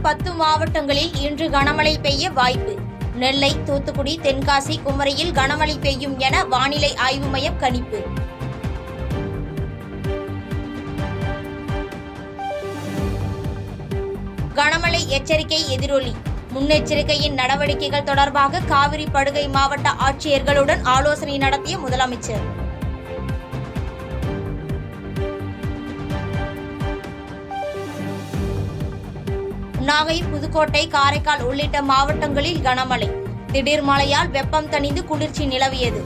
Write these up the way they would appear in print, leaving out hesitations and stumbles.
10 மாவட்டங்களில் இன்று கனமழை பெய்ய வாய்ப்பு. நெல்லை, தூத்துக்குடி, தென்காசி, குமரியில் கனமழை பெய்யும் என வானிலை ஆய்வு மையம் கணிப்பு. கனமழை எச்சரிக்கை எதிரொலி. முன்னெச்சரிக்கையின் நடவடிக்கைகள் தொடர்பாக காவிரி படுகை மாவட்ட ஆட்சியர்களுடன் ஆலோசனை நடத்திய முதலமைச்சர். நாகை, புதுக்கோட்டை, காரைக்கால் உள்ளிட்ட மாவட்டங்களில் கனமழை. திடீர் மழையால் வெப்பம் தணிந்து குளிர்ச்சி நிலவியது.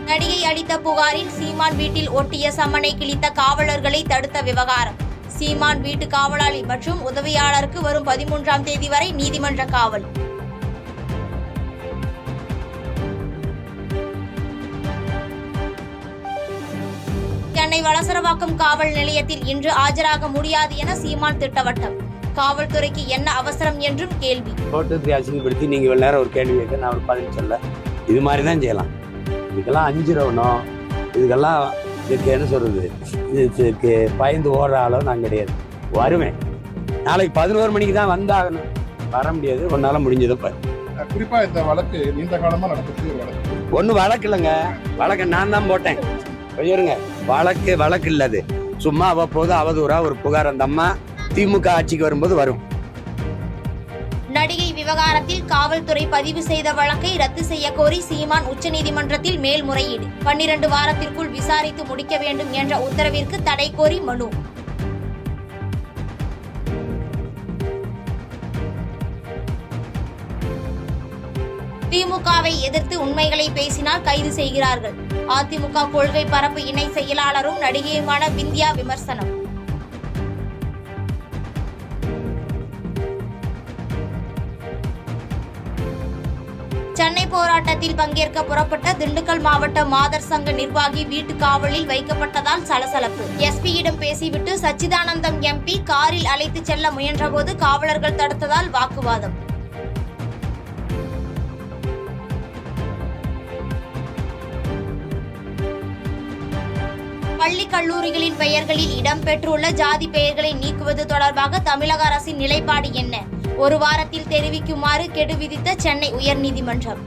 நடிகை அளித்த புகாரில் சீமான் வீட்டில் ஒட்டிய சம்மனை கிழித்த காவலர்களை தடுத்த விவகாரம். சீமான் வீட்டு காவலாளி மற்றும் உதவியாளருக்கு வரும் 13ஆம் தேதி வரை நீதிமன்ற காவல். சென்னை வளசரவாக்கம் காவல் நிலையத்தில் இன்று ஆஜராக முடியாது என சீமான் திட்டவட்டம். காவல்துறைக்கு என்ன அவசரம் என்றும் கேள்வி. தோட்டத்தை அசிங்கப்படுத்தி நீங்க இவ்வளவு நேரம் ஒரு கேள்வி கேட்க நான் ஒரு பதில் சொல்ல. இது மாதிரி தான் செய்யலாம். இதுக்கெல்லாம் அஞ்சிரவணும். இதுக்கெல்லாம் இதுக்கு என்ன சொல்றது, இதுக்கு பயந்து ஓடுற அளவு நான் கிடையாது. வருவேன். நாளைக்கு 11 மணிக்கு தான் வந்தாகணும். வர முடியாது. ஒன்னால முடிஞ்சதை பாரு. குறிப்பா இந்த வழக்கு நீண்ட காலமா நடக்கக்கூடிய வழக்கு. ஒன்னும் வழக்கு இல்லைங்க. வழக்கை நான் தான் போட்டேன். இருங்க, வழக்கு இல்லது. சும்மா அவ்வப்போது அவதூறா ஒரு புகார் அந்த அம்மா திமுக ஆட்சிக்கு வரும்போது வரும். நடிகை விவகாரத்தில் காவல்துறை பதிவு செய்த வழக்கை ரத்து செய்ய கோரி சீமான் உச்சநீதிமன்றத்தில் மேல்முறையீடு. 12 வாரத்திற்குள் விசாரித்து முடிக்க வேண்டும் என்ற உத்தரவிற்கு தடை கோரி மனு. திமுகவை எதிர்த்து உண்மைகளை பேசினால் கைது செய்கிறார்கள். அதிமுக கொள்கை பரப்பு இணை செயலாளரும் நடிகையுமான விந்தியா விமர்சனம். சென்னை போராட்டத்தில் பங்கேற்க புறப்பட்ட திண்டுக்கல் மாவட்ட மாதர் சங்க நிர்வாகி வீட்டு காவலில் வைக்கப்பட்டதால் சலசலப்பு. எஸ்பியிடம் பேசிவிட்டு சச்சிதானந்தம் எம்பி காரில் அழைத்து செல்ல முயன்றபோது காவலர்கள் தடுத்ததால் வாக்குவாதம். பள்ளி கல்லூரிகளின் பெயர்களில் இடம்பெற்றுள்ள ஜாதி பெயர்களை நீக்குவது தொடர்பாக தமிழக அரசின் நிலைப்பாடு என்ன? ஒரு வாரத்தில் தெரிவிக்குமாறு கெடு விதித்த சென்னை உயர்நீதிமன்றம்.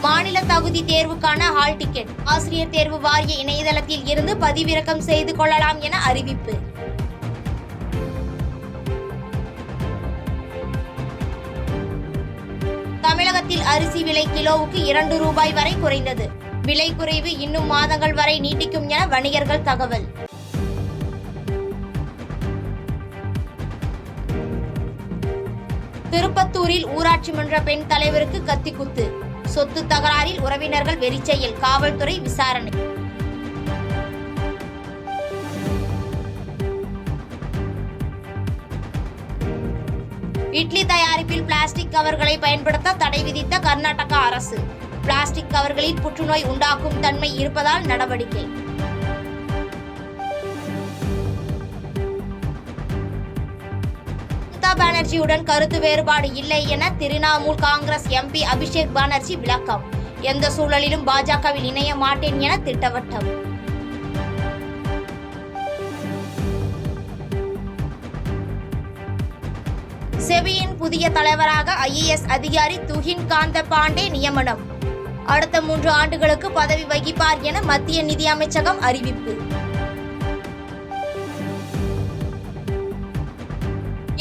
மாநில தகுதி தேர்வுக்கான ஹால் டிக்கெட் ஆசிரியர் தேர்வு வாரிய இணையதளத்தில் இருந்து பதிவிறக்கம் செய்து கொள்ளலாம் என அறிவிப்பு. தமிழகத்தில் அரிசி விலை கிலோவுக்கு 2 ரூபாய் வரை குறைந்தது. விலை குறைவு இன்னும் மாதங்கள் வரை நீட்டிக்கும் என வணிகர்கள் தகவல். திருப்பத்தூரில் ஊராட்சி மன்ற பெண் தலைவருக்கு கத்திக்குத்து. சொத்து தகராறில் உறவினர்கள் வெறிச்செயல். காவல்துறை விசாரணை. இட்லி தயாரிப்பில் பிளாஸ்டிக் கவர்களை பயன்படுத்த தடை விதித்த கர்நாடக அரசு. பிளாஸ்டிக் கவர்களில் புற்றுநோய் உண்டாக்கும் தன்மை இருப்பதால் நடவடிக்கை. மம்தா பானர்ஜியுடன் கருத்து வேறுபாடு இல்லை என திரிணாமுல் காங்கிரஸ் எம்பி அபிஷேக் பானர்ஜி விளக்கம். எந்த சூழலிலும் பாஜகவில் இணைய மாட்டேன் என திட்டவட்டம். செபியின் புதிய தலைவராக IAS அதிகாரி துஹின் காந்த பாண்டே நியமனம். அடுத்த 3 ஆண்டுகளுக்கு பதவி வகிப்பார் என மத்திய நிதியமைச்சகம் அறிவிப்பு.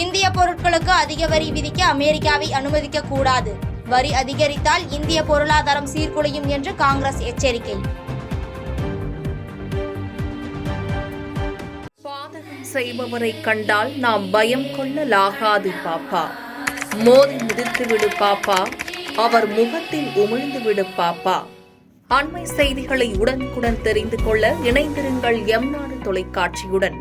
இந்திய பொருட்களுக்கு அதிக வரி விதிக்க அமெரிக்காவை அனுமதிக்க கூடாது. வரி அதிகரித்தால் இந்திய பொருளாதாரம் சீர்குலையும் என்று காங்கிரஸ் எச்சரிக்கை. செய்பவரை கண்டால் நாம் பயம் கொள்ளலாகாது பாப்பா. மோதி மிதித்துவிடு பாப்பா, அவர் முகத்தில் உமிழ்ந்துவிடு பாப்பா. அண்மை செய்திகளை உடனுக்குடன் தெரிந்து கொள்ள இணைந்திருங்கள் எம் நாடு தொலைக்காட்சியுடன்.